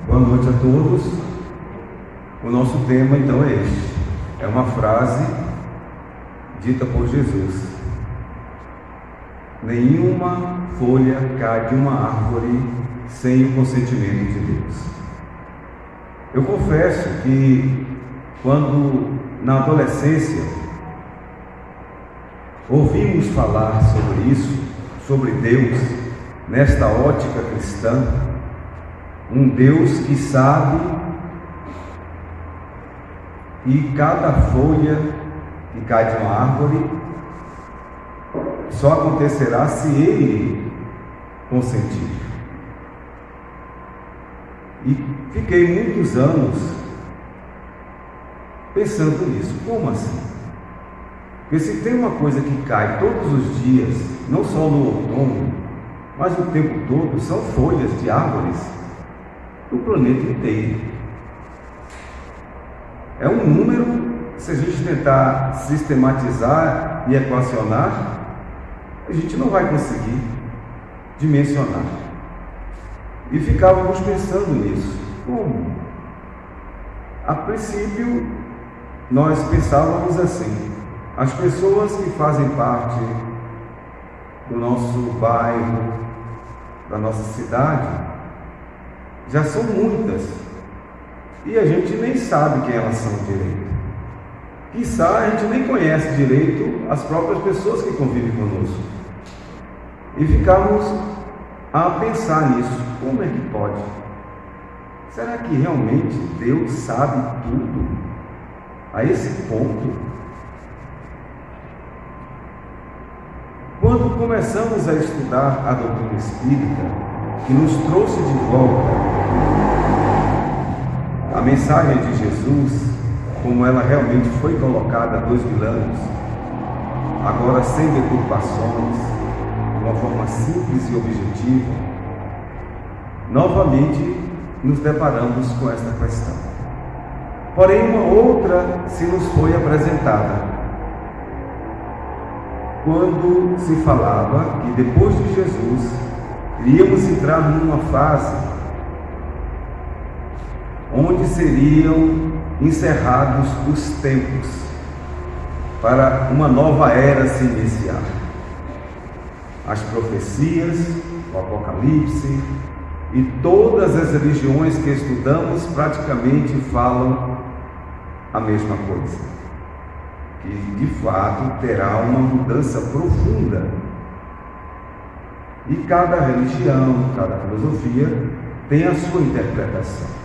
Boa noite a todos. O nosso tema então é este. É uma frase dita por Jesus: nenhuma folha cai de uma árvore sem o consentimento de Deus. Eu confesso que quando na adolescência ouvimos falar sobre isso, sobre Deus, nesta ótica cristã, um Deus que sabe que cada folha que cai de uma árvore só acontecerá se Ele consentir. E fiquei muitos anos pensando nisso. Como assim? Porque se tem uma coisa que cai todos os dias, não só no outono, mas o tempo todo, são folhas de árvores do planeta inteiro. É um número, se a gente tentar sistematizar e equacionar, a gente não vai conseguir dimensionar. E ficávamos pensando nisso. Como? A princípio, nós pensávamos assim: as pessoas que fazem parte do nosso bairro, da nossa cidade, já são muitas, e a gente nem sabe quem elas são direito. Quiçá a gente nem conhece direito as próprias pessoas que convivem conosco. E ficamos a pensar nisso. Como é que pode? Será que realmente Deus sabe tudo a esse ponto? Quando começamos a estudar a doutrina espírita, que nos trouxe de volta a mensagem de Jesus, como ela realmente foi colocada há 2000 anos, agora sem deturpações, de uma forma simples e objetiva, novamente nos deparamos com esta questão. Porém, uma outra se nos foi apresentada, quando se falava que depois de Jesus iríamos entrar numa fase onde seriam encerrados os tempos para uma nova era se iniciar. As profecias, o Apocalipse e todas as religiões que estudamos praticamente falam a mesma coisa, que de fato terá uma mudança profunda. E cada religião, cada filosofia tem a sua interpretação.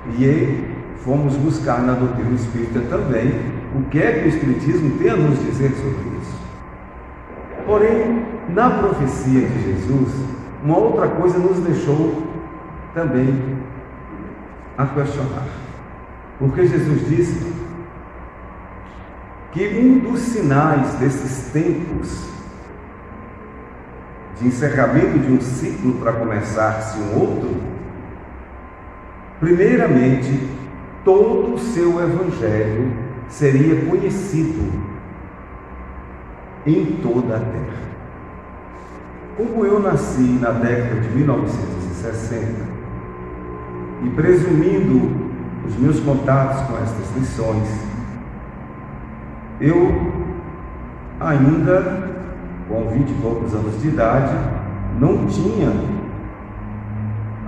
E fomos buscar na doutrina espírita também o que é que o Espiritismo tem a nos dizer sobre isso. Porém, na profecia de Jesus, uma outra coisa nos deixou também a questionar. Porque Jesus disse que um dos sinais desses tempos de encerramento de um ciclo para começar-se um outro, primeiramente, todo o seu evangelho seria conhecido em toda a terra. Como eu nasci na década de 1960 e presumindo os meus contatos com estas lições, eu ainda, com 20 e poucos anos de idade, não tinha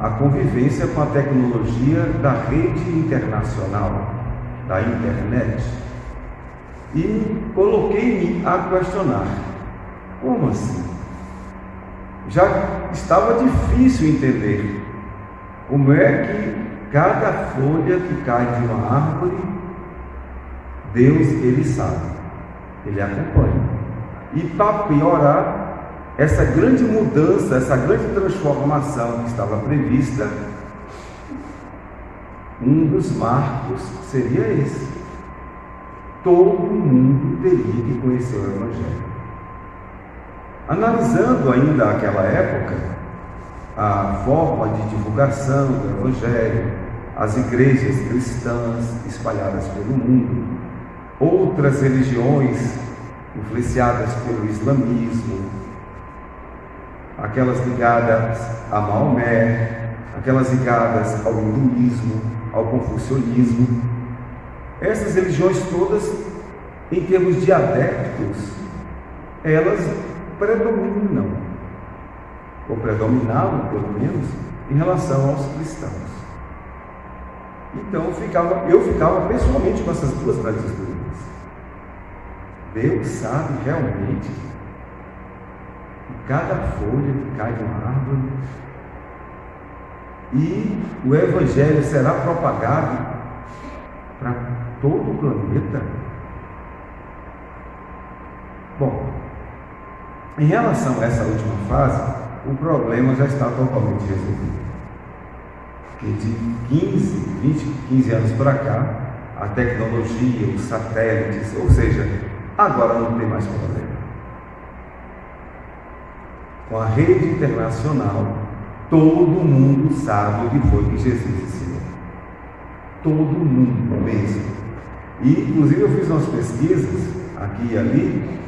a convivência com a tecnologia da rede internacional, da internet, e coloquei-me a questionar: como assim? Já estava difícil entender como é que cada folha que cai de uma árvore, Deus, Ele sabe, Ele acompanha. E para piorar, essa grande mudança, essa grande transformação que estava prevista, um dos marcos seria esse: todo mundo teria que conhecer o Evangelho. Analisando ainda aquela época, a forma de divulgação do Evangelho, as igrejas cristãs espalhadas pelo mundo, outras religiões influenciadas pelo islamismo, aquelas ligadas a Maomé, aquelas ligadas ao hinduísmo, ao confucionismo. Essas religiões todas, em termos de adeptos, elas predominam, ou predominavam pelo menos, em relação aos cristãos. Então eu ficava pessoalmente com essas duas grandes dúvidas. Deus sabe realmente que cada folha que cai de uma árvore, e o Evangelho será propagado para todo o planeta? Bom, em relação a essa última fase, o problema já está totalmente resolvido. Porque de 15 anos para cá, a tecnologia, os satélites, ou seja, agora não tem mais problema. Com a rede internacional, todo mundo sabe o que foi que Jesus ensinou. Todo mundo mesmo. E, inclusive, eu fiz umas pesquisas aqui e ali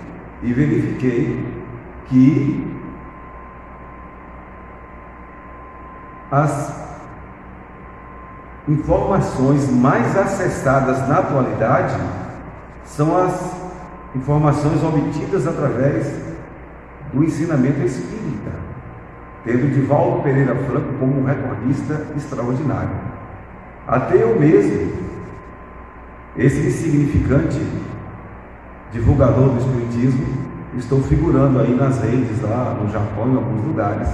e verifiquei que as informações mais acessadas na atualidade são as informações obtidas através do ensinamento espírita, tendo Divaldo Pereira Franco como um recordista extraordinário. Até eu mesmo, esse insignificante divulgador do espiritismo, estou figurando aí nas redes lá no Japão, em alguns lugares,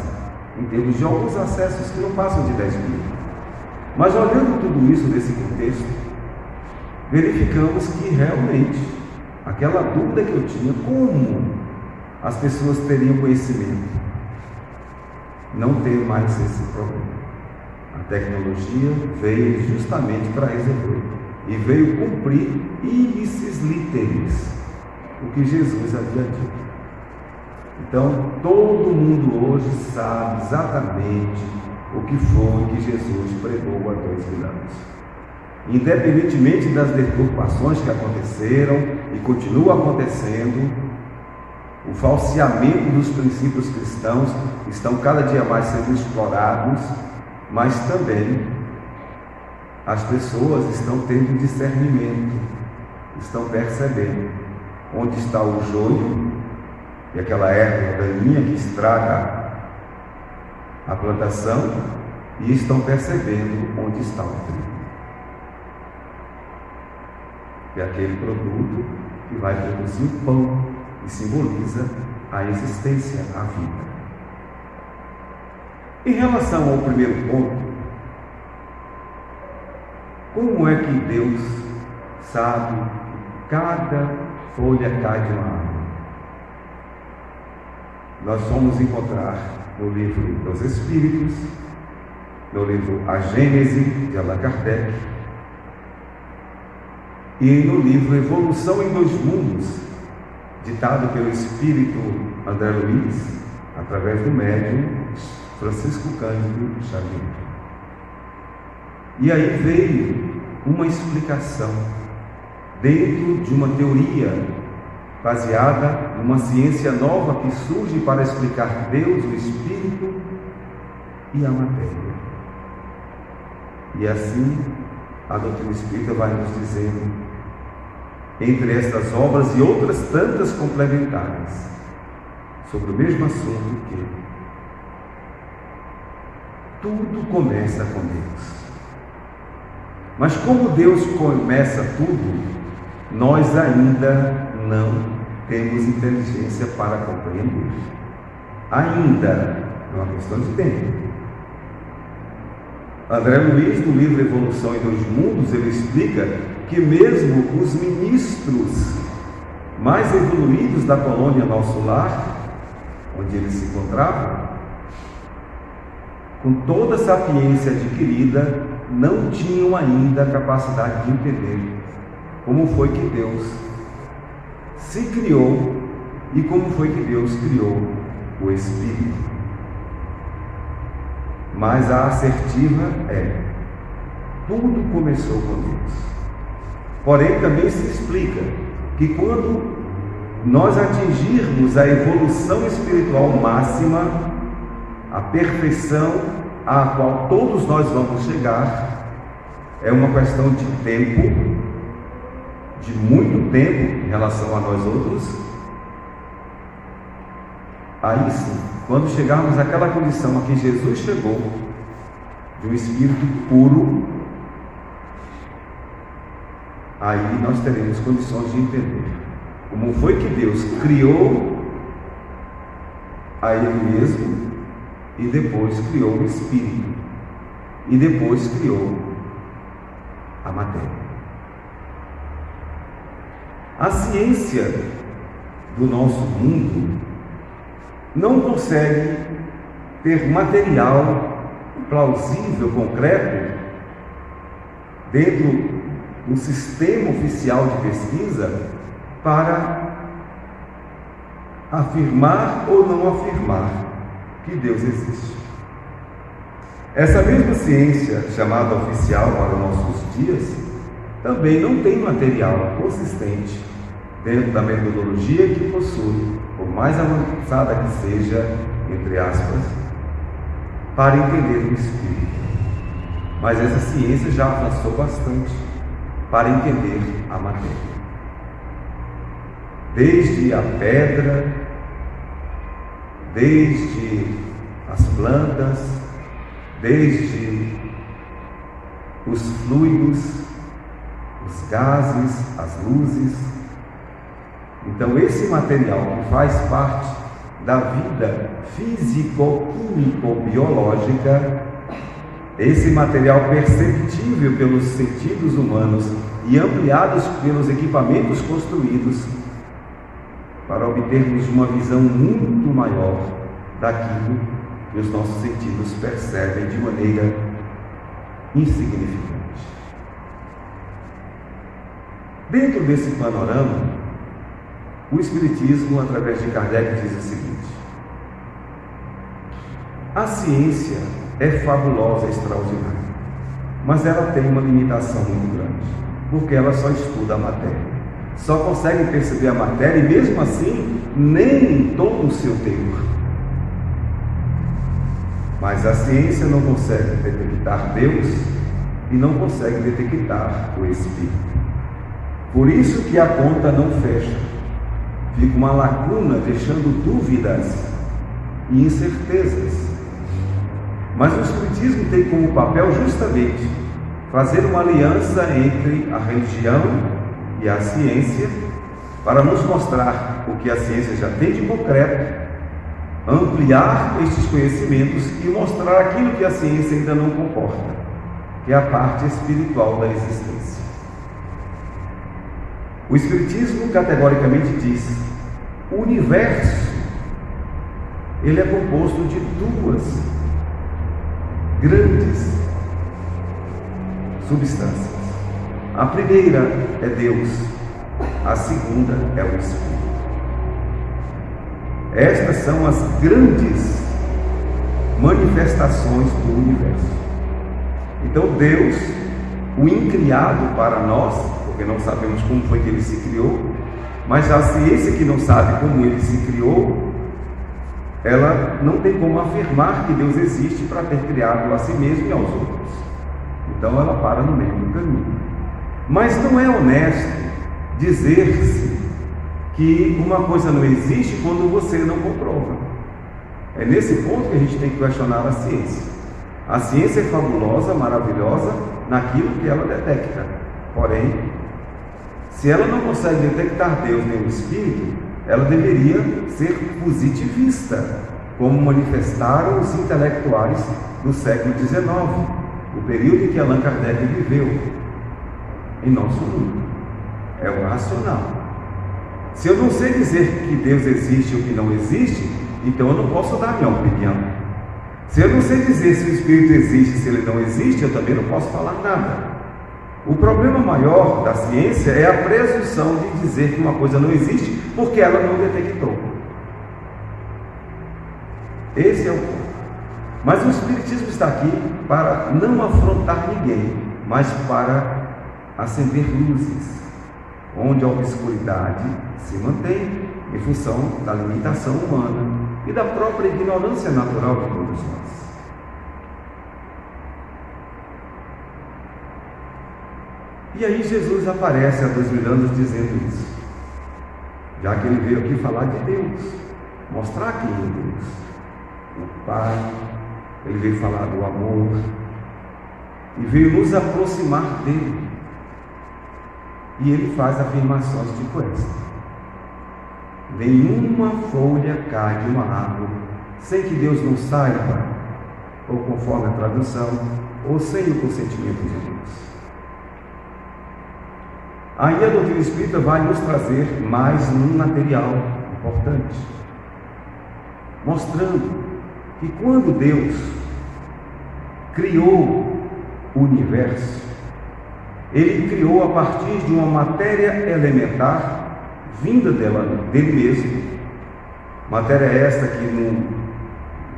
em termos de alguns acessos que não passam de 10 mil. Mas olhando tudo isso nesse contexto, verificamos que realmente aquela dúvida que eu tinha, como as pessoas teriam conhecimento, não tem mais esse problema. A tecnologia veio justamente para resolver e veio cumprir ipsis literis o que Jesus havia dito. Então, todo mundo hoje sabe exatamente o que foi que Jesus pregou há 2000 anos. Independentemente das deturpações que aconteceram e continuam acontecendo, o falseamento dos princípios cristãos estão cada dia mais sendo explorados, mas também as pessoas estão tendo discernimento, estão percebendo onde está o joio, e aquela erva daninha que estraga a plantação, e estão percebendo onde está o trigo, que é aquele produto que vai produzir o pão, que simboliza a existência, a vida. Em relação ao primeiro ponto, como é que Deus sabe que cada folha cai de uma árvore? Nós vamos encontrar no livro dos Espíritos, no livro A Gênese, de Allan Kardec, e no livro Evolução em Dois Mundos, ditado pelo espírito André Luiz, através do médium Francisco Cândido Xavier. E aí veio uma explicação dentro de uma teoria baseada numa ciência nova que surge para explicar Deus, o Espírito e a matéria. E assim, a doutrina espírita vai nos dizendo, entre estas obras e outras tantas complementares, sobre o mesmo assunto, que tudo começa com Deus. Mas como Deus começa tudo, nós ainda não temos inteligência para compreender. Ainda, é uma questão de tempo. André Luiz, no livro Evolução em Dois Mundos, ele explica que mesmo os ministros mais evoluídos da colônia Nosso Lar, onde eles se encontravam, com toda a sapiência adquirida, não tinham ainda a capacidade de entender como foi que Deus se criou e como foi que Deus criou o Espírito. Mas a assertiva é: tudo começou com Deus. Porém, também se explica que quando nós atingirmos a evolução espiritual máxima, a perfeição à qual todos nós vamos chegar é uma questão de tempo, de muito tempo em relação a nós outros. Aí sim, quando chegarmos àquela condição a que Jesus chegou, de um espírito puro, aí nós teremos condições de entender como foi que Deus criou a Ele mesmo, e depois criou o Espírito, e depois criou a matéria. A ciência do nosso mundo não consegue ter material plausível, concreto, dentro do sistema oficial de pesquisa, para afirmar ou não afirmar que Deus existe. Essa mesma ciência, chamada oficial para os nossos dias, também não tem material consistente dentro da metodologia que possui, por mais avançada que seja, entre aspas, para entender o Espírito. Mas essa ciência já avançou bastante para entender a matéria. Desde a pedra, desde as plantas, desde os fluidos, os gases, as luzes. Então, esse material que faz parte da vida físico-químico-biológica, esse material perceptível pelos sentidos humanos e ampliados pelos equipamentos construídos, para obtermos uma visão muito maior daquilo que os nossos sentidos percebem de maneira insignificante. Dentro desse panorama, o Espiritismo, através de Kardec, diz o seguinte: a ciência é fabulosa, extraordinária, mas ela tem uma limitação muito grande, porque ela só estuda a matéria. Só consegue perceber a matéria e, mesmo assim, nem em todo o seu teor. Mas a ciência não consegue detectar Deus e não consegue detectar o Espírito. Por isso que a conta não fecha. Fica uma lacuna, deixando dúvidas e incertezas. Mas o Espiritismo tem como papel justamente fazer uma aliança entre a religião e a ciência, para nos mostrar o que a ciência já tem de concreto, ampliar estes conhecimentos e mostrar aquilo que a ciência ainda não comporta, que é a parte espiritual da existência. O Espiritismo categoricamente diz: o universo, ele é composto de duas grandes substâncias. A primeira é Deus, a segunda é o Espírito. Estas são as grandes manifestações do universo. Então Deus, o incriado para nós, porque não sabemos como foi que ele se criou, mas a ciência que não sabe como ele se criou, ela não tem como afirmar que Deus existe para ter criado a si mesmo e aos outros. Então ela para no meio do caminho. Mas não é honesto dizer-se que uma coisa não existe quando você não comprova. É nesse ponto que a gente tem que questionar a ciência. A ciência é fabulosa, maravilhosa naquilo que ela detecta. Porém, se ela não consegue detectar Deus nem o Espírito, ela deveria ser positivista, como manifestaram os intelectuais do século XIX, o período em que Allan Kardec viveu em nosso mundo. É o racional. Se eu não sei dizer que Deus existe ou que não existe, então eu não posso dar minha opinião. Se eu não sei dizer se o Espírito existe, se ele não existe, eu também não posso falar nada. O problema maior da ciência é a presunção de dizer que uma coisa não existe porque ela não detectou. Esse é o ponto. Mas o Espiritismo está aqui para não afrontar ninguém, mas para acender luzes, onde a obscuridade se mantém em função da limitação humana e da própria ignorância natural de todos nós. E aí Jesus aparece há 2000 anos dizendo isso, já que ele veio aqui falar de Deus, mostrar quem é Deus, o Pai. Ele veio falar do amor e veio nos aproximar dele. E ele faz afirmações tipo essa: nenhuma folha cai de uma árvore sem que Deus não saiba, ou conforme a tradução, ou sem o consentimento de Deus. Aí a doutrina espírita vai nos trazer mais um material importante, mostrando que quando Deus criou o universo, Ele criou a partir de uma matéria elementar vinda dele mesmo, matéria esta que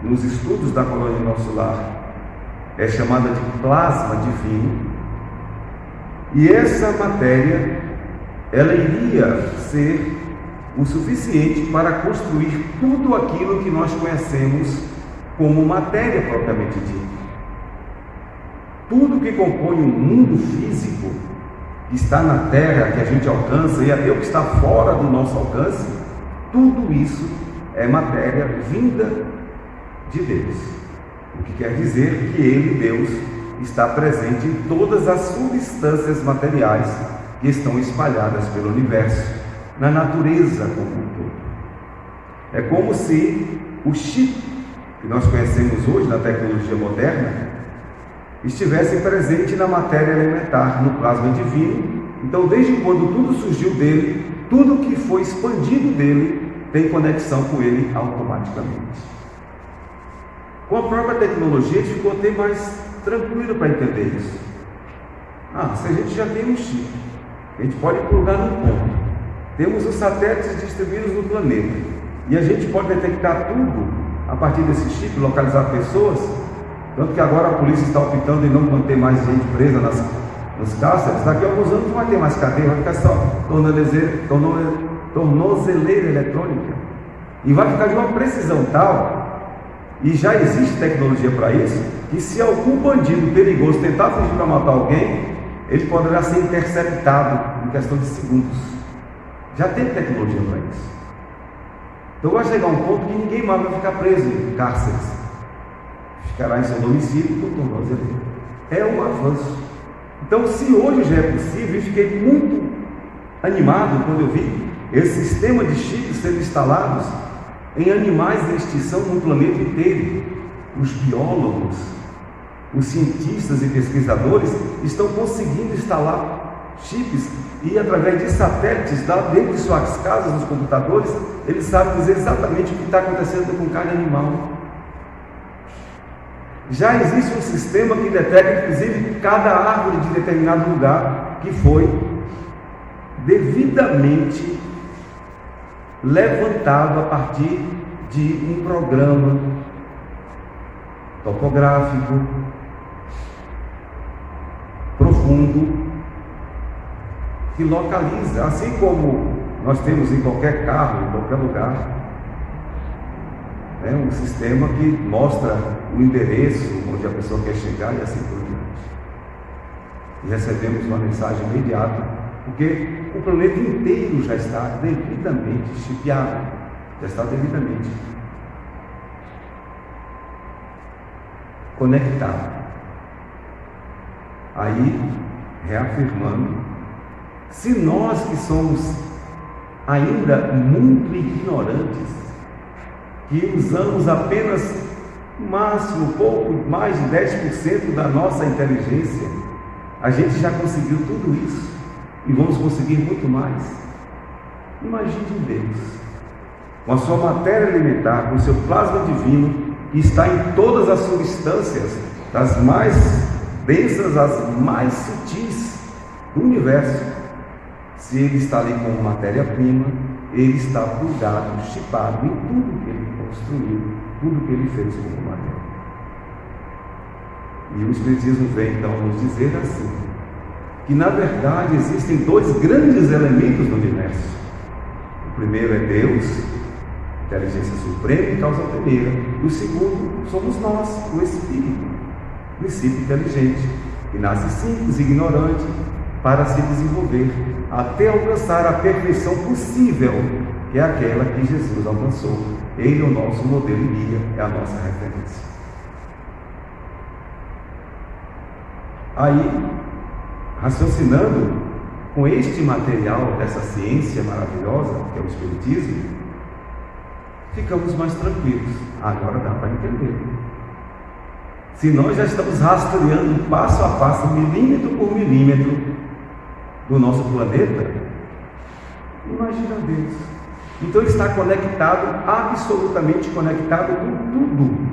nos estudos da colônia Nosso Lar é chamada de plasma divino. E essa matéria, ela iria ser o suficiente para construir tudo aquilo que nós conhecemos como matéria propriamente dita. Tudo que compõe o mundo físico, que está na Terra, que a gente alcança, e até o que está fora do nosso alcance, tudo isso é matéria vinda de Deus. O que quer dizer que Ele, Deus, está presente em todas as substâncias materiais que estão espalhadas pelo universo, na natureza como um todo. É como se o chip que nós conhecemos hoje na tecnologia moderna estivesse presente na matéria elementar, no plasma divino. Então, desde quando tudo surgiu dele, tudo que foi expandido dele tem conexão com ele automaticamente. Com a própria tecnologia, a gente ficou até mais tranquilo para entender isso. Se a gente já tem um chip, a gente pode plugar no ponto, temos os satélites distribuídos no planeta, e a gente pode detectar tudo a partir desse chip, localizar pessoas, tanto que agora a polícia está optando em não manter mais gente presa nos cárceres. Daqui a alguns anos não vai ter mais cadeia, vai ficar só tornozeleira eletrônica, e vai ficar de uma precisão tal, e já existe tecnologia para isso, que se algum bandido perigoso tentar fugir para matar alguém, ele poderá ser interceptado em questão de segundos. Já tem tecnologia para isso. Então vai chegar um ponto que ninguém mais vai ficar preso em cárceres, ficará em seu domicílio por tornozeleira. É um avanço. Então, se hoje já é possível, eu fiquei muito animado quando eu vi esse sistema de chips sendo instalados em animais em extinção no planeta inteiro. Os biólogos, os cientistas e pesquisadores estão conseguindo instalar chips e, através de satélites dentro de suas casas, nos computadores, eles sabem dizer exatamente o que está acontecendo com cada animal. Já existe um sistema que detecta, inclusive, cada árvore de determinado lugar que foi devidamente levantado a partir de um programa topográfico profundo que localiza, assim como nós temos em qualquer carro, em qualquer lugar, um sistema que mostra o endereço onde a pessoa quer chegar e assim por diante. E recebemos uma mensagem imediata, porque o planeta inteiro já está devidamente chipeado, já está devidamente conectado. Aí, reafirmando, se nós que somos ainda muito ignorantes, que usamos apenas, no máximo, pouco mais de 10% da nossa inteligência, a gente já conseguiu tudo isso e vamos conseguir muito mais. Imagine Deus, com a sua matéria elementar, com o seu plasma divino, que está em todas as substâncias, das mais densas às mais sutis do universo. Se Ele está ali como matéria-prima, Ele está plugado, chipado em tudo que Ele construiu, tudo que Ele fez como matéria. E o Espiritismo vem então nos dizer assim, que na verdade existem dois grandes elementos no universo. O primeiro é Deus, inteligência suprema e causa primeira. E o segundo somos nós, o Espírito, princípio inteligente, que nasce simples, ignorante, para se desenvolver, até alcançar a perfeição possível, que é aquela que Jesus alcançou. Ele é o nosso modelo e guia, é a nossa referência. Aí, raciocinando com este material dessa ciência maravilhosa, que é o Espiritismo, ficamos mais tranquilos. Agora dá para entender. Se nós já estamos rastreando passo a passo, milímetro por milímetro, do nosso planeta, imagina Deus. Então ele está conectado, absolutamente conectado com tudo.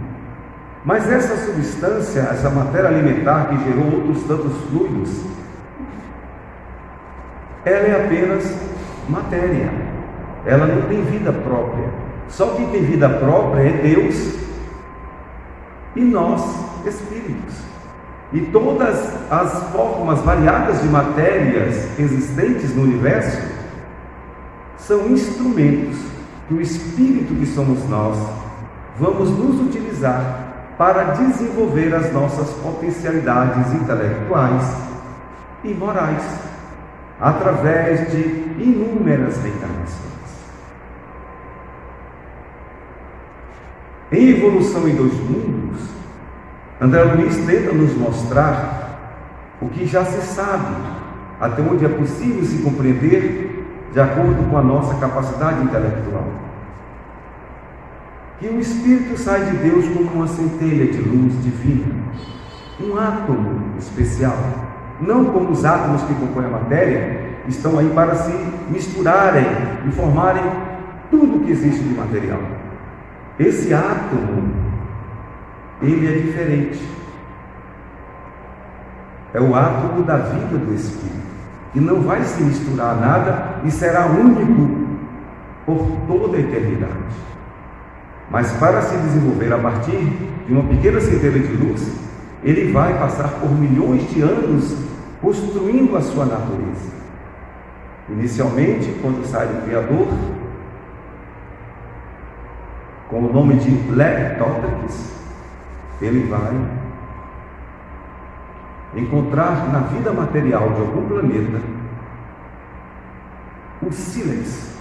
Mas essa substância, essa matéria alimentar que gerou outros tantos fluidos, ela é apenas matéria. Ela não tem vida própria. Só quem tem vida própria é Deus e nós, espíritos. E todas as formas variadas de matérias existentes no universo são instrumentos que o espírito que somos nós vamos nos utilizar para desenvolver as nossas potencialidades intelectuais e morais, através de inúmeras reencarnações. Em Evolução em Dois Mundos, André Luiz tenta nos mostrar o que já se sabe, até onde é possível se compreender, de acordo com a nossa capacidade intelectual. Que o Espírito sai de Deus como uma centelha de luz divina, um átomo especial, não como os átomos que compõem a matéria, estão aí para se misturarem e formarem tudo que existe de material. Esse átomo, ele é diferente. É o átomo da vida do Espírito, que não vai se misturar a nada e será único por toda a eternidade. Mas para se desenvolver a partir de uma pequena centelha de luz, ele vai passar por milhões de anos construindo a sua natureza. Inicialmente, quando sai do Criador, com o nome de Leptóteles, ele vai encontrar na vida material de algum planeta o sílex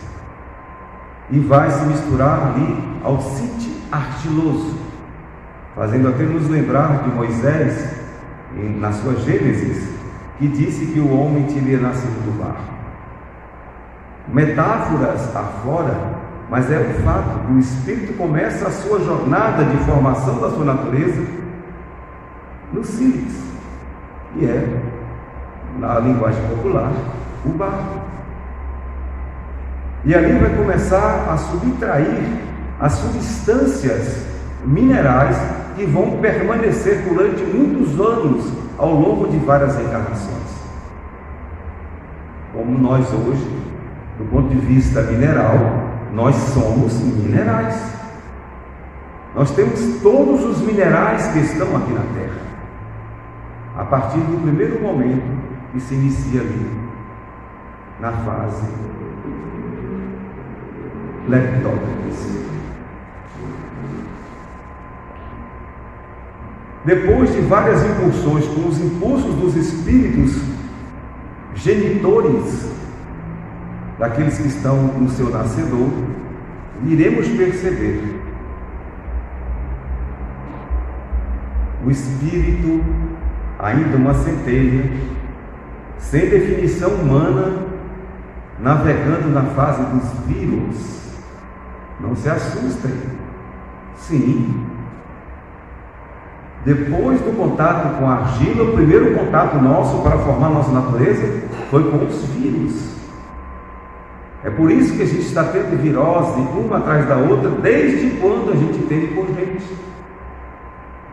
e vai se misturar ali ao sítio argiloso, fazendo até nos lembrar de Moisés, na sua Gênesis, que disse que o homem teria nascido do barro. Metáforas afora, mas é o fato que o Espírito começa a sua jornada de formação da sua natureza no sílex, que é, na linguagem popular, o barro. E ali vai começar a subtrair as substâncias minerais que vão permanecer durante muitos anos ao longo de várias reencarnações. Como nós hoje, do ponto de vista mineral, nós somos minerais. Nós temos todos os minerais que estão aqui na Terra, a partir do primeiro momento que se inicia ali, na fase Leptóteles. Depois de várias impulsões, com os impulsos dos espíritos genitores daqueles que estão no seu nascedor, iremos perceber o espírito, ainda uma centelha, sem definição humana, navegando na fase dos vírus. Não se assustem. Sim. Depois do contato com a argila, o primeiro contato nosso para formar nossa natureza foi com os vírus. É por isso que a gente está tendo virose uma atrás da outra, desde quando a gente teve por gente.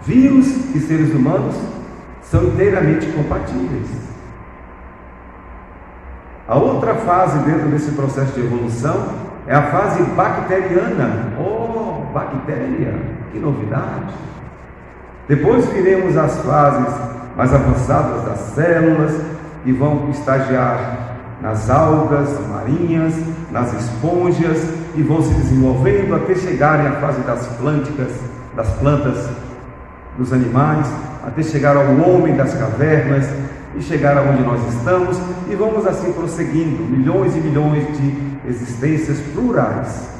Vírus e seres humanos são inteiramente compatíveis. A outra fase dentro desse processo de evolução é a fase bacteriana. Oh, bactéria, que novidade! Depois viremos as fases mais avançadas das células, que vão estagiar nas algas marinhas, nas esponjas, e vão se desenvolvendo até chegarem à fase das plantas, dos animais, até chegar ao homem das cavernas, e chegar aonde nós estamos, e vamos assim prosseguindo, milhões e milhões de existências plurais,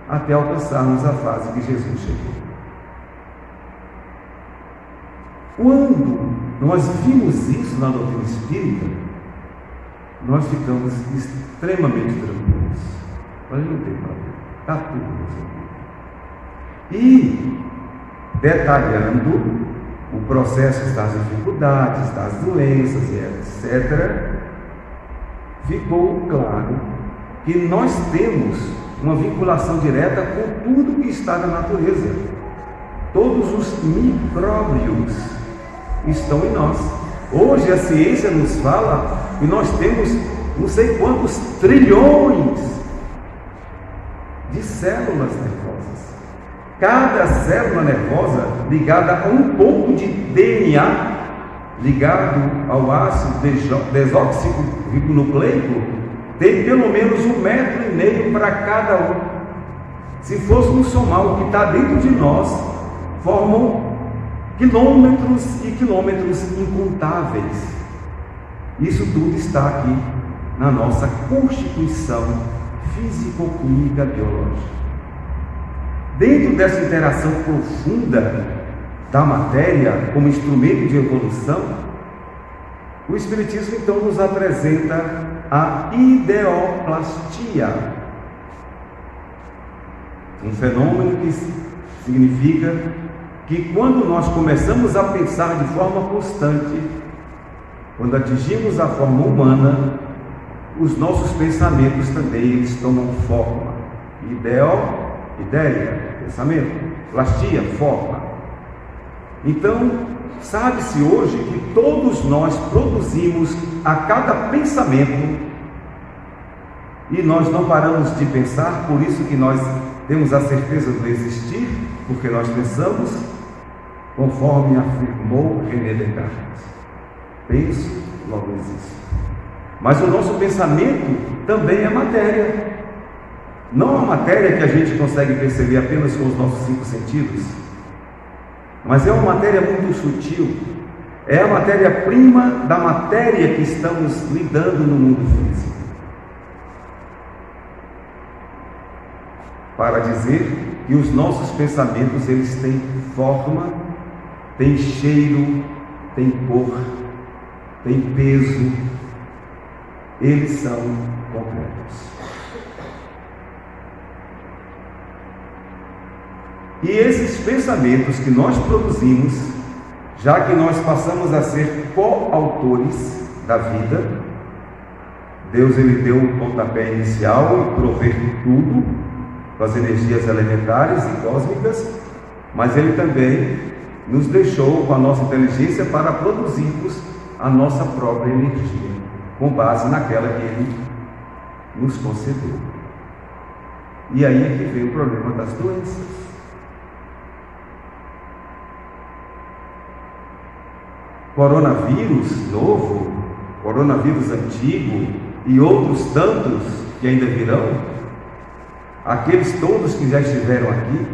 até alcançarmos a fase que Jesus chegou. Quando nós vimos isso na doutrina espírita, nós ficamos extremamente tranquilos. Mas não tem problema, está tudo resolvido. E detalhando o processo das dificuldades, das doenças e etc., ficou claro que nós temos uma vinculação direta com tudo que está na natureza. Todos os micróbios estão em nós. Hoje a ciência nos fala que nós temos não sei quantos trilhões de células nervosas. Cada célula nervosa ligada a um ponto de DNA ligado ao ácido desoxirribonucleico tem pelo menos 1,5 metro para cada um. Se fôssemos somar o que está dentro de nós, formam quilômetros e quilômetros incontáveis. Isso tudo está aqui na nossa constituição físico-química biológica. Dentro dessa interação profunda da matéria como instrumento de evolução, o Espiritismo então nos apresenta a ideoplastia, um fenômeno que significa que quando nós começamos a pensar de forma constante, quando atingimos a forma humana, os nossos pensamentos também eles tomam forma. Ideia, pensamento, plastia, forma. Então, sabe-se hoje que todos nós produzimos a cada pensamento e nós não paramos de pensar, por isso que nós temos a certeza do existir, porque nós pensamos, conforme afirmou René Descartes. Penso, logo existo. Mas o nosso pensamento também é matéria. Não a matéria que a gente consegue perceber apenas com os nossos 5 sentidos, mas é uma matéria muito sutil. É a matéria-prima da matéria que estamos lidando no mundo físico. Para dizer que os nossos pensamentos eles têm forma, têm cheiro, têm cor, têm peso, eles são concretos. E esses pensamentos que nós produzimos, já que nós passamos a ser coautores da vida, Deus ele deu o pontapé inicial e provê tudo com as energias elementares e cósmicas, mas ele também nos deixou com a nossa inteligência para produzirmos a nossa própria energia, com base naquela que ele nos concedeu. E aí é que vem o problema das doenças. Coronavírus novo, coronavírus antigo e outros tantos que ainda virão, aqueles todos que já estiveram aqui,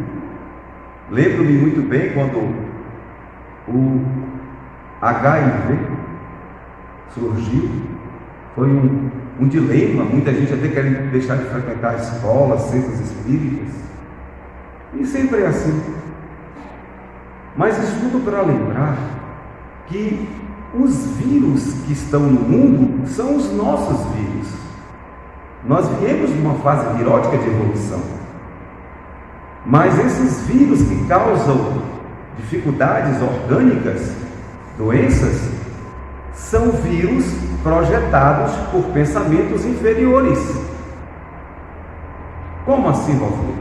lembro-me muito bem quando o HIV surgiu, foi um dilema, muita gente até querendo deixar de frequentar escolas, centros espíritas, e sempre é assim. Mas isso tudo para lembrar que os vírus que estão no mundo são os nossos vírus. Nós viemos de uma fase virótica de evolução, mas esses vírus que causam dificuldades orgânicas, doenças, são vírus projetados por pensamentos inferiores. Como assim, Valdir?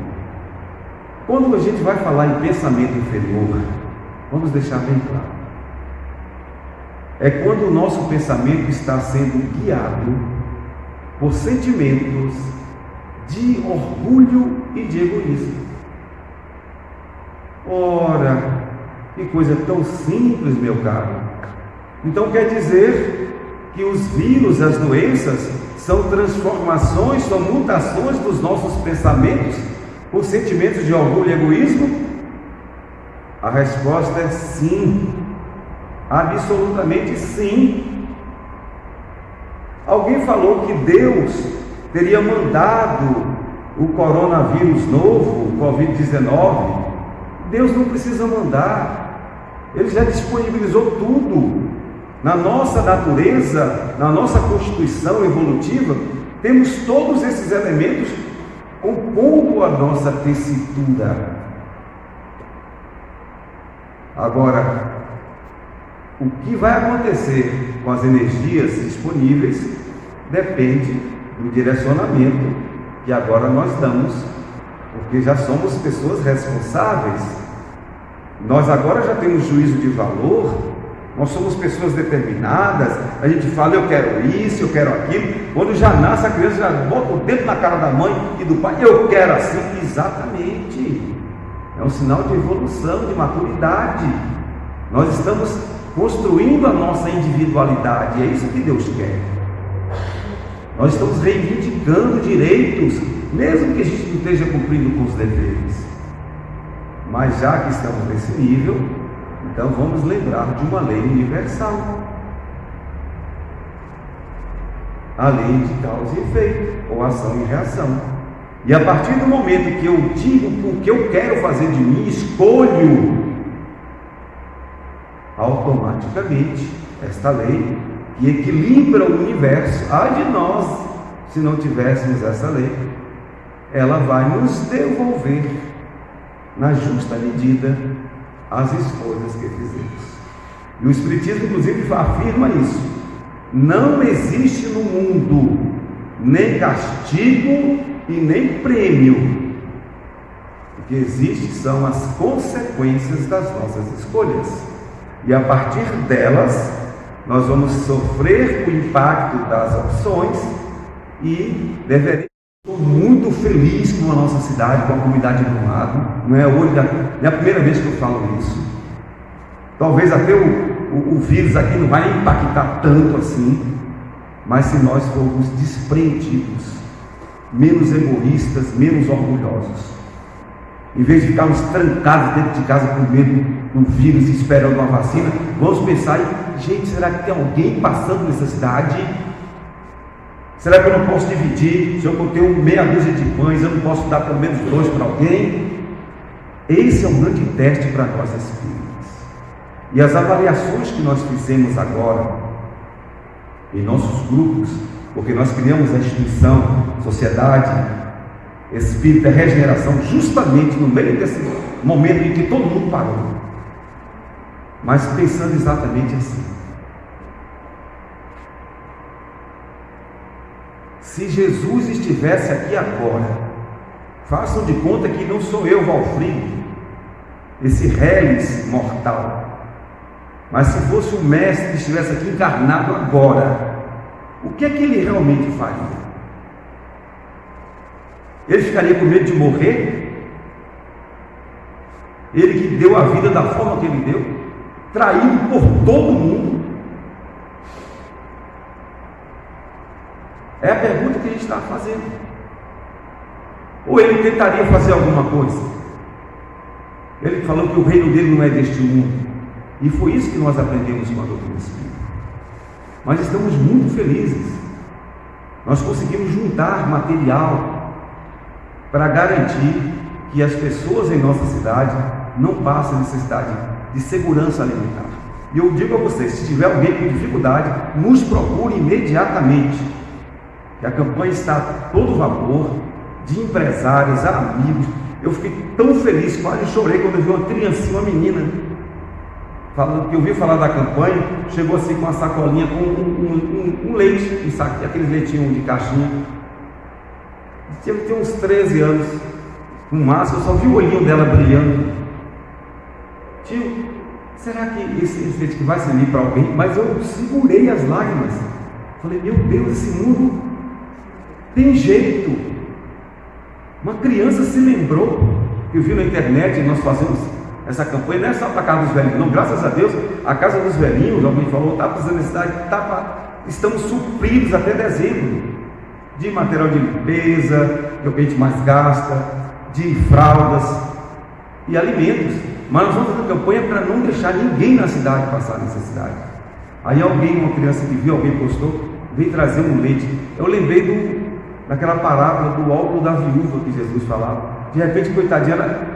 Quando a gente vai falar em pensamento inferior, vamos deixar bem claro. É quando o nosso pensamento está sendo guiado por sentimentos de orgulho e de egoísmo. Ora, que coisa tão simples, meu caro. Então quer dizer que os vírus, as doenças, são transformações, são mutações dos nossos pensamentos por sentimentos de orgulho e egoísmo? A resposta é sim. Absolutamente sim. Alguém falou que Deus teria mandado o coronavírus novo, o Covid-19. Deus não precisa mandar, Ele já disponibilizou tudo. Na nossa natureza, na nossa constituição evolutiva, temos todos esses elementos compondo a nossa tessitura. Agora, o que vai acontecer com as energias disponíveis depende do direcionamento que agora nós damos, porque já somos pessoas responsáveis. Nós agora já temos juízo de valor, nós somos pessoas determinadas. A gente fala, eu quero isso, eu quero aquilo. Quando já nasce, a criança já bota o dedo na cara da mãe e do pai, eu quero assim. Exatamente, é um sinal de evolução, de maturidade. Nós estamos construindo a nossa individualidade, é isso que Deus quer. Nós estamos reivindicando direitos, mesmo que a gente não esteja cumprindo com os deveres. Mas já que estamos nesse nível, então vamos lembrar de uma lei universal, a lei de causa e efeito, ou ação e reação. E a partir do momento que eu digo o que eu quero fazer de mim, escolho, automaticamente esta lei que equilibra o universo, ai de nós se não tivéssemos essa lei, ela vai nos devolver na justa medida as escolhas que fizemos. E o Espiritismo inclusive afirma isso: não existe no mundo nem castigo e nem prêmio. O que existe são as consequências das nossas escolhas, e a partir delas nós vamos sofrer o impacto das opções e deveremos. Estou muito feliz com a nossa cidade, com a comunidade do lado. Não é hoje, não é a primeira vez que eu falo isso. Talvez até o vírus aqui não vai impactar tanto assim, mas se nós formos despreendidos, menos egoístas, menos orgulhosos, em vez de ficarmos trancados dentro de casa com medo do vírus, esperando uma vacina, vamos pensar em, gente, será que tem alguém passando nessa cidade? Será que eu não posso dividir? Se eu tenho meia dúzia de pães, eu não posso dar pelo menos 2 para alguém? Esse é um grande teste para nós espíritas. E as avaliações que nós fizemos agora em nossos grupos, porque nós criamos a instituição Sociedade Espírita Regeneração justamente no meio desse momento em que todo mundo parou, mas pensando exatamente assim: se Jesus estivesse aqui agora, façam de conta que não sou eu, Valfrido, esse reles mortal, mas se fosse o mestre que estivesse aqui encarnado agora, o que é que ele realmente faria? Ele ficaria com medo de morrer? Ele que deu a vida da forma que ele deu, traído por todo mundo? É a pergunta que a gente está fazendo. Ou ele tentaria fazer alguma coisa? Ele falou que o reino dele não é deste mundo, e foi isso que nós aprendemos com a doutrina espírita. Mas estamos muito felizes. Nós conseguimos juntar material para garantir que as pessoas em nossa cidade não passem necessidade de segurança alimentar. E eu digo a vocês, se tiver alguém com dificuldade, nos procure imediatamente, que a campanha está a todo vapor, de empresários, amigos. Eu fiquei tão feliz, quase chorei quando eu vi uma criancinha, uma menina, falando, que eu ouvi falar da campanha, chegou assim com uma sacolinha com um leite, aqueles leitinhos de caixinha. Tinha uns 13 anos, com máscara, eu só vi o olhinho dela brilhando. Tio, será que esse leite que vai servir para alguém? Mas eu segurei as lágrimas. Falei, meu Deus, esse mundo tem jeito. Uma criança se lembrou, eu vi na internet, nós fazemos essa campanha, não é só para a casa dos velhinhos, não, graças a Deus, a casa dos velhinhos, alguém falou, está precisando de cidade, estamos supridos até dezembro, de material de limpeza, que é o que a gente mais gasta, de fraldas e alimentos. Mas nós vamos fazer campanha para não deixar ninguém na cidade passar necessidade. Aí alguém, uma criança que viu, alguém postou, veio trazer um leite. Eu lembrei daquela parábola do óculo da viúva que Jesus falava. De repente, coitadinha, ela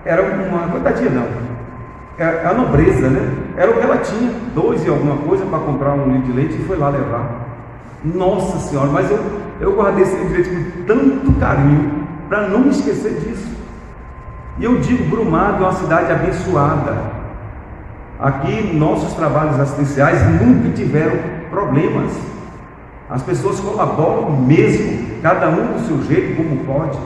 era uma coitadinha, não. Era a nobreza, né? Era o que ela tinha, 2 e alguma coisa para comprar um litro de leite e foi lá levar. Nossa Senhora, mas eu guardei esse livro de leite com tanto carinho para não me esquecer disso. E eu digo, Brumado é uma cidade abençoada. Aqui, nossos trabalhos assistenciais nunca tiveram problemas. As pessoas colaboram mesmo, cada um do seu jeito, como pode.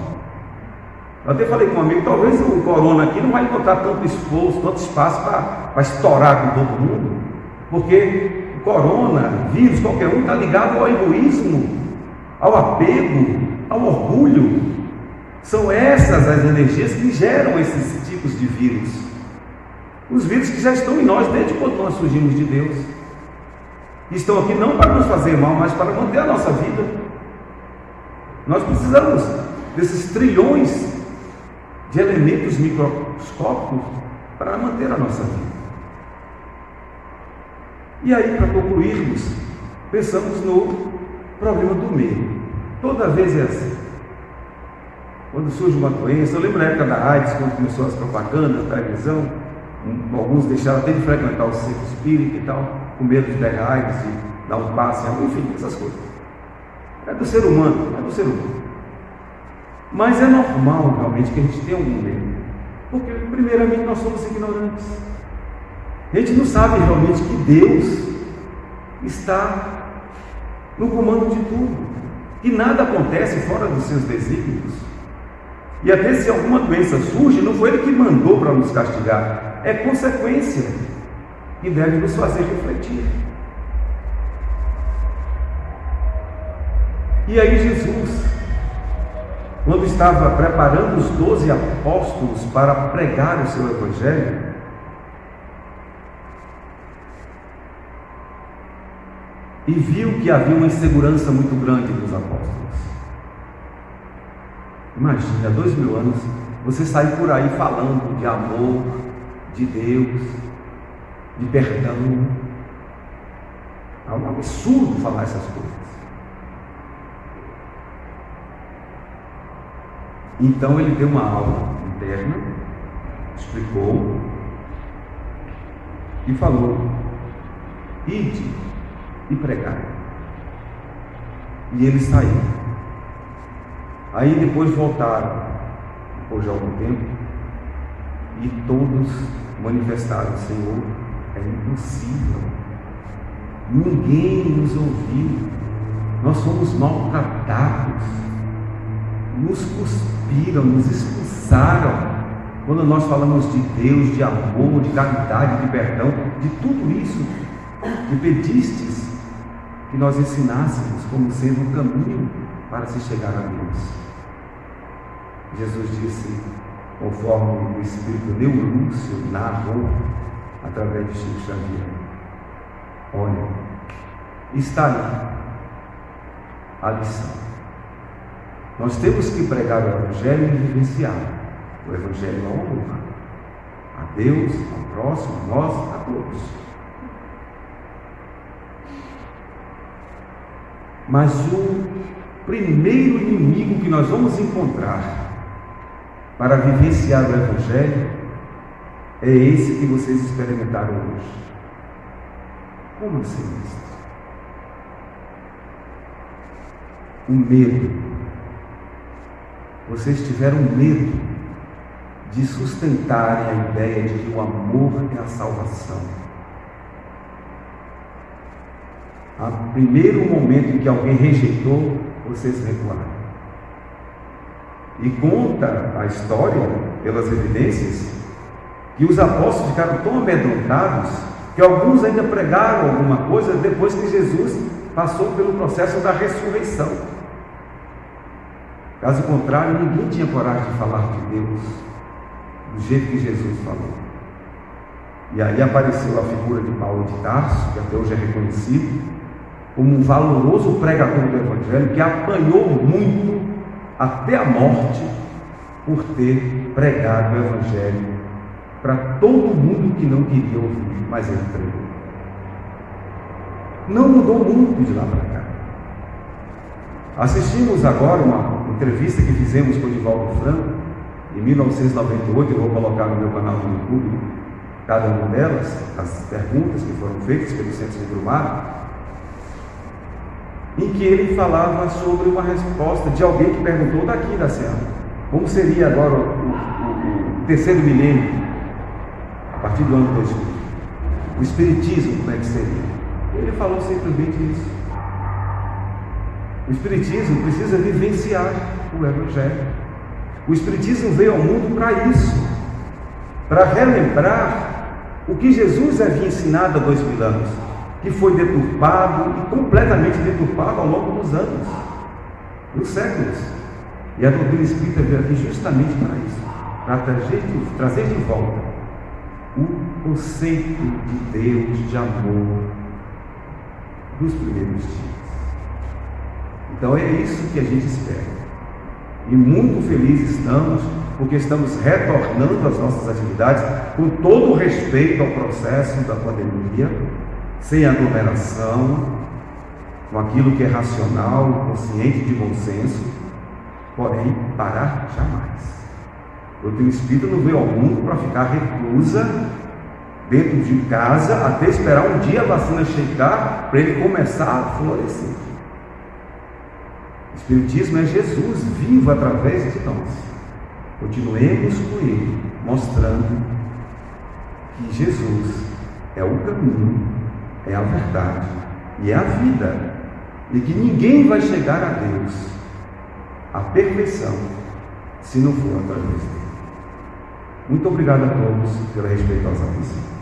Eu até falei com um amigo, talvez o corona aqui não vai encontrar tanto esforço, tanto espaço para estourar com todo mundo, porque o corona, vírus, qualquer um, está ligado ao egoísmo, ao apego, ao orgulho. São essas as energias que geram esses tipos de vírus. Os vírus que já estão em nós desde quando nós surgimos de Deus. Estão aqui não para nos fazer mal, mas para manter a nossa vida. Nós precisamos desses trilhões de elementos microscópicos para manter a nossa vida. E aí, para concluirmos, pensamos no problema do medo. Toda vez é assim. Quando surge uma doença, eu lembro na época da AIDS, quando começou as propagandas, a televisão, alguns deixaram até de frequentar o centro espírita e tal, com medo de pegar AIDS, de dar um passe, enfim, essas coisas. É do ser humano, é do ser humano. Mas é normal realmente que a gente tenha algum medo, porque primeiramente nós somos ignorantes. A gente não sabe realmente que Deus está no comando de tudo, que nada acontece fora dos seus desígnios. E até se alguma doença surge, não foi Ele que mandou para nos castigar, é consequência que deve nos fazer refletir. E aí Jesus, quando estava preparando os 12 apóstolos para pregar o seu evangelho, e viu que havia uma insegurança muito grande nos apóstolos. Imagina, há 2000 anos, você sair por aí falando de amor, de Deus, de perdão. É um absurdo falar essas coisas. Então ele deu uma aula interna, explicou e falou: ide e pregai. E eles saíram. Aí depois voltaram, depois de algum tempo, e todos manifestaram: Senhor, é impossível, ninguém nos ouviu, nós somos maltratados, nos cuspiram, nos expulsaram. Quando nós falamos de Deus, de amor, de caridade, de perdão, de tudo isso que pedistes que nós ensinássemos como sendo o caminho para se chegar a Deus. Jesus disse, conforme o Espírito Neolúcio narrou através de Chico Xavier: olha, está aí a lição. Nós temos que pregar o Evangelho e vivenciar. O Evangelho é o amor a Deus, ao próximo, a nós, a todos. Mas o primeiro inimigo que nós vamos encontrar para vivenciar o Evangelho é esse que vocês experimentaram hoje. Como assim isso? O medo. Vocês tiveram medo de sustentarem a ideia de que o amor é a salvação. No primeiro momento em que alguém rejeitou, vocês recuaram. E conta a história, pelas evidências, que os apóstolos ficaram tão amedrontados que alguns ainda pregaram alguma coisa depois que Jesus passou pelo processo da ressurreição. Caso contrário, ninguém tinha coragem de falar de Deus do jeito que Jesus falou. E aí apareceu a figura de Paulo de Tarso, que até hoje é reconhecido como um valoroso pregador do Evangelho, que apanhou muito até a morte por ter pregado o Evangelho para todo mundo que não queria ouvir, mas ele pregou. Não mudou muito de lá para cá. Assistimos agora uma entrevista que fizemos com o Divaldo Franco, em 1998, eu vou colocar no meu canal do YouTube cada uma delas, as perguntas que foram feitas pelo Centro Livro Mar, em que ele falava sobre uma resposta de alguém que perguntou daqui da Serra, como seria agora o terceiro milênio, a partir do ano 2000, o Espiritismo, como é que seria? Ele falou simplesmente isso. O Espiritismo precisa vivenciar o Evangelho. O Espiritismo veio ao mundo para isso, para relembrar o que Jesus havia ensinado há 2000 anos, que foi deturpado e completamente deturpado ao longo dos anos, dos séculos. E a doutrina espírita veio aqui justamente para isso, para trazer de volta o conceito de Deus, de amor dos primeiros dias. Então é isso que a gente espera. E muito felizes estamos, porque estamos retornando às nossas atividades com todo o respeito ao processo da pandemia, sem aglomeração, com aquilo que é racional, consciente, de bom senso, porém parar jamais. O doutrina espírita não veio ao mundo para ficar reclusa dentro de casa até esperar um dia a vacina chegar para ele começar a florescer. O Espiritismo é Jesus vivo através de nós. Continuemos com Ele, mostrando que Jesus é o caminho, é a verdade e é a vida, e que ninguém vai chegar a Deus, a perfeição, se não for através dele. Muito obrigado a todos pela respeitosa atenção.